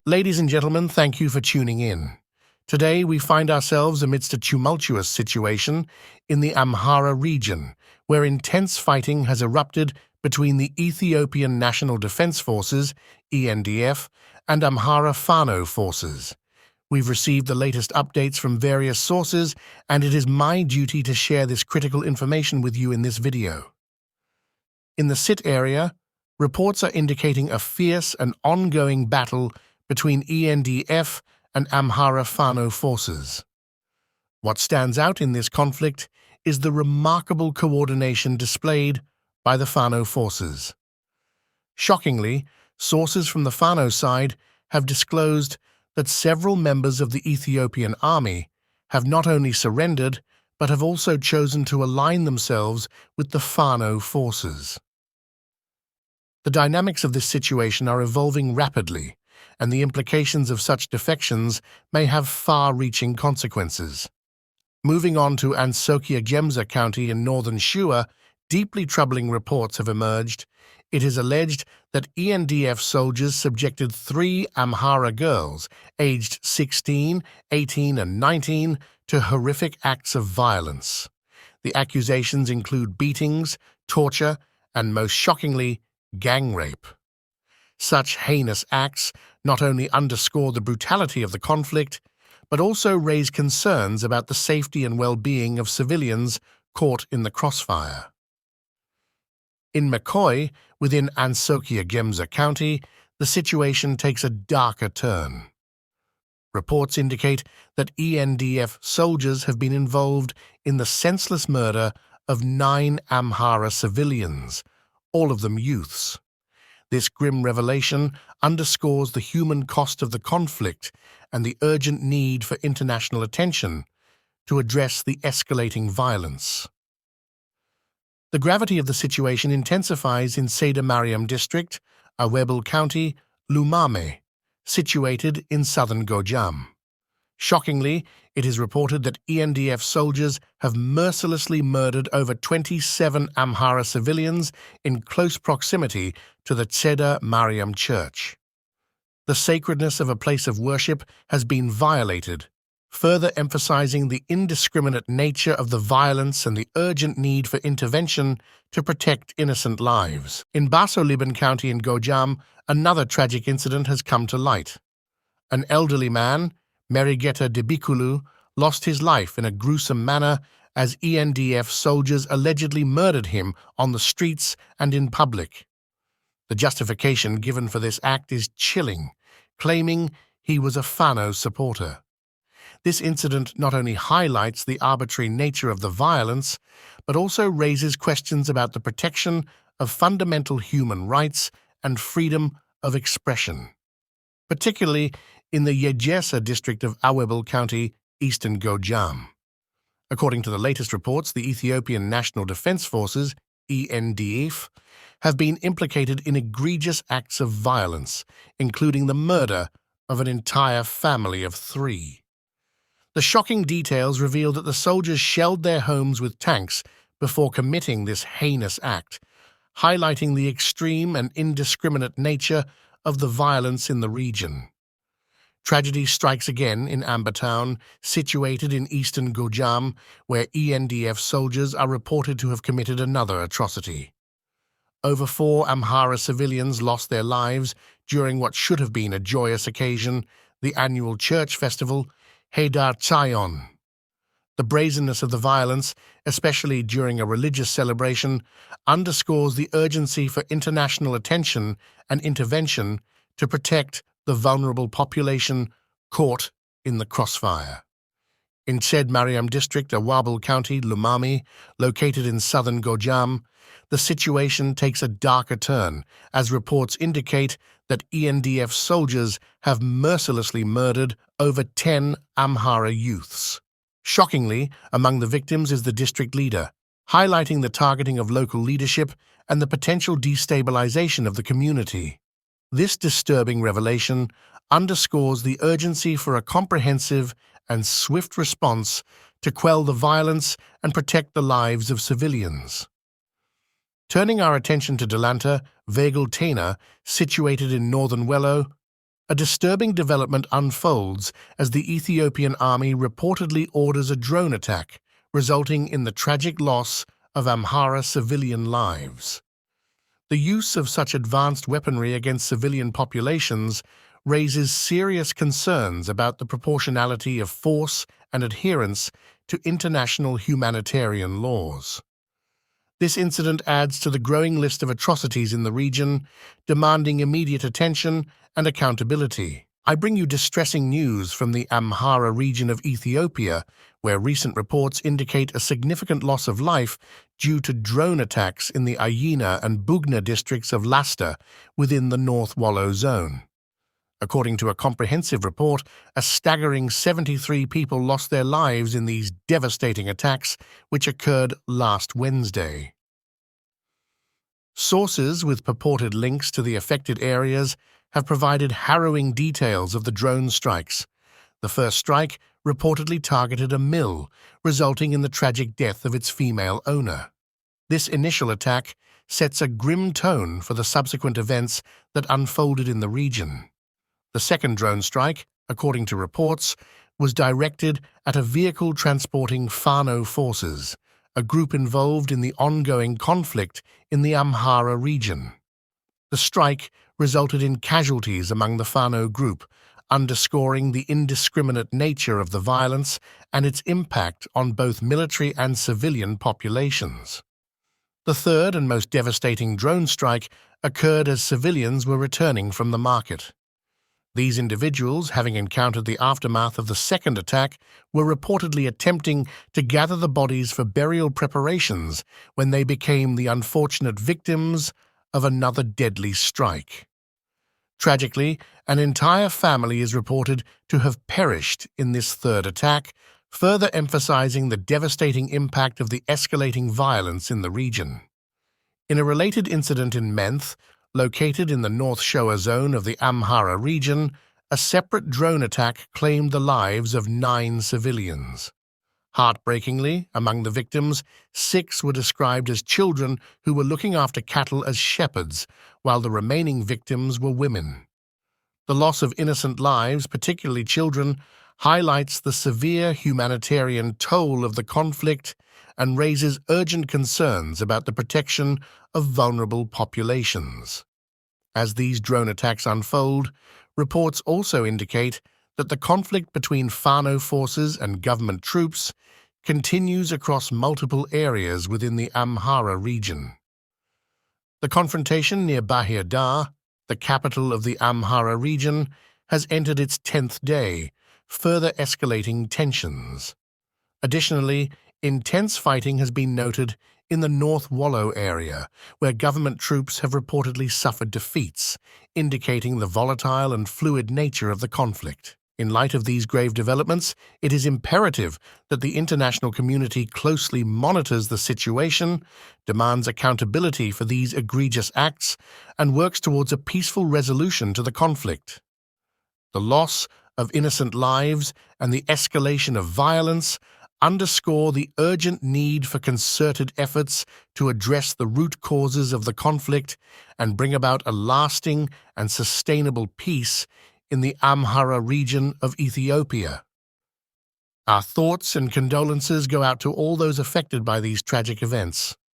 Ladies and gentlemen, thank you for tuning in. Today we find ourselves amidst a tumultuous situation in the Amhara region, where intense fighting has erupted between the Ethiopian National Defense Forces, ENDF, and Amhara Fano forces. We've received the latest updates from various sources, and it is my duty to share this critical information with you in this video. In the Sit area, reports are indicating a fierce and ongoing battle between ENDF and Amhara Fano forces. What stands out in this conflict is the remarkable coordination displayed by the Fano forces. Shockingly, sources from the Fano side have disclosed that several members of the Ethiopian army have not only surrendered but have also chosen to align themselves with the Fano forces. The dynamics of this situation are evolving rapidly, and the implications of such defections may have far-reaching consequences. Moving on to Ansokya County in northern Shua, deeply troubling reports have emerged. It is alleged that ENDF soldiers subjected 3 Amhara girls, aged 16, 18, and 19, to horrific acts of violence. The accusations include beatings, torture, and most shockingly, gang rape. Such heinous acts not only underscore the brutality of the conflict, but also raise concerns about the safety and well-being of civilians caught in the crossfire. In McCoy, within Ansokya County, the situation takes a darker turn. Reports indicate that ENDF soldiers have been involved in the senseless murder of 9 Amhara civilians, all of them youths. This grim revelation underscores the human cost of the conflict and the urgent need for international attention to address the escalating violence. The gravity of the situation intensifies in Seda Mariam district, Awebel County, Lumame, situated in southern Gojam. Shockingly, it is reported that ENDF soldiers have mercilessly murdered over 27 Amhara civilians in close proximity to the Seda Mariam church. The sacredness of a place of worship has been violated, further emphasizing the indiscriminate nature of the violence and the urgent need for intervention to protect innocent lives. In Baso-Liban County in Gojam, another tragic incident has come to light. An elderly man, Merigeta Debikulu, lost his life in a gruesome manner as ENDF soldiers allegedly murdered him on the streets and in public. The justification given for this act is chilling, claiming he was a Fano supporter. This incident not only highlights the arbitrary nature of the violence, but also raises questions about the protection of fundamental human rights and freedom of expression, particularly in the Yejesa district of Awebel County, eastern Gojam. According to the latest reports, the Ethiopian National Defense Forces, ENDF, have been implicated in egregious acts of violence, including the murder of an entire family of 3. The shocking details reveal that the soldiers shelled their homes with tanks before committing this heinous act, highlighting the extreme and indiscriminate nature of the violence in the region. Tragedy strikes again in Ambertown, situated in eastern Gojam, where ENDF soldiers are reported to have committed another atrocity. Over 4 Amhara civilians lost their lives during what should have been a joyous occasion, the annual church festival, Hadar Tzayon. The brazenness of the violence, especially during a religious celebration, underscores the urgency for international attention and intervention to protect the vulnerable population caught in the crossfire. In Seda Mariam district, Awebel County, Lumame, located in southern Gojam, the situation takes a darker turn as reports indicate that ENDF soldiers have mercilessly murdered over 10 Amhara youths. Shockingly, among the victims is the district leader, highlighting the targeting of local leadership and the potential destabilization of the community. This disturbing revelation underscores the urgency for a comprehensive and swift response to quell the violence and protect the lives of civilians. Turning our attention to Delanta, Vegeltena, situated in northern Wello, A disturbing development unfolds as the Ethiopian army reportedly orders a drone attack, resulting in the tragic loss of Amhara civilian lives. The use of such advanced weaponry against civilian populations raises serious concerns about the proportionality of force and adherence to international humanitarian laws. This incident adds to the growing list of atrocities in the region, demanding immediate attention and accountability. I bring you distressing news from the Amhara region of Ethiopia, where recent reports indicate a significant loss of life due to drone attacks in the Ayina and Bugna districts of Lasta within the North Wallo zone. According to a comprehensive report, a staggering 73 people lost their lives in these devastating attacks, which occurred last Wednesday. Sources with purported links to the affected areas have provided harrowing details of the drone strikes. The first strike reportedly targeted a mill, resulting in the tragic death of its female owner. This initial attack sets a grim tone for the subsequent events that unfolded in the region. The second drone strike, according to reports, was directed at a vehicle transporting Fano forces, a group involved in the ongoing conflict in the Amhara region. The strike resulted in casualties among the Fano group, underscoring the indiscriminate nature of the violence and its impact on both military and civilian populations. The third and most devastating drone strike occurred as civilians were returning from the market. These individuals, having encountered the aftermath of the second attack, were reportedly attempting to gather the bodies for burial preparations when they became the unfortunate victims of another deadly strike. Tragically, an entire family is reported to have perished in this third attack, further emphasizing the devastating impact of the escalating violence in the region. In a related incident in Menth, located in the North Shoa zone of the Amhara region, a separate drone attack claimed the lives of 9 civilians. Heartbreakingly, among the victims, 6 were described as children who were looking after cattle as shepherds, while the remaining victims were women. The loss of innocent lives, particularly children, highlights the severe humanitarian toll of the conflict and raises urgent concerns about the protection of vulnerable populations. As these drone attacks unfold, reports also indicate that the conflict between Fano forces and government troops continues across multiple areas within the Amhara region. The confrontation near Bahir Dar, the capital of the Amhara region, has entered its 10th day, further escalating tensions. Additionally, intense fighting has been noted in the North Wallo area, where government troops have reportedly suffered defeats, indicating the volatile and fluid nature of the conflict. In light of these grave developments, it is imperative that the international community closely monitors the situation, demands accountability for these egregious acts, and works towards a peaceful resolution to the conflict. The loss of innocent lives and the escalation of violence underscore the urgent need for concerted efforts to address the root causes of the conflict and bring about a lasting and sustainable peace in the Amhara region of Ethiopia. Our thoughts and condolences go out to all those affected by these tragic events.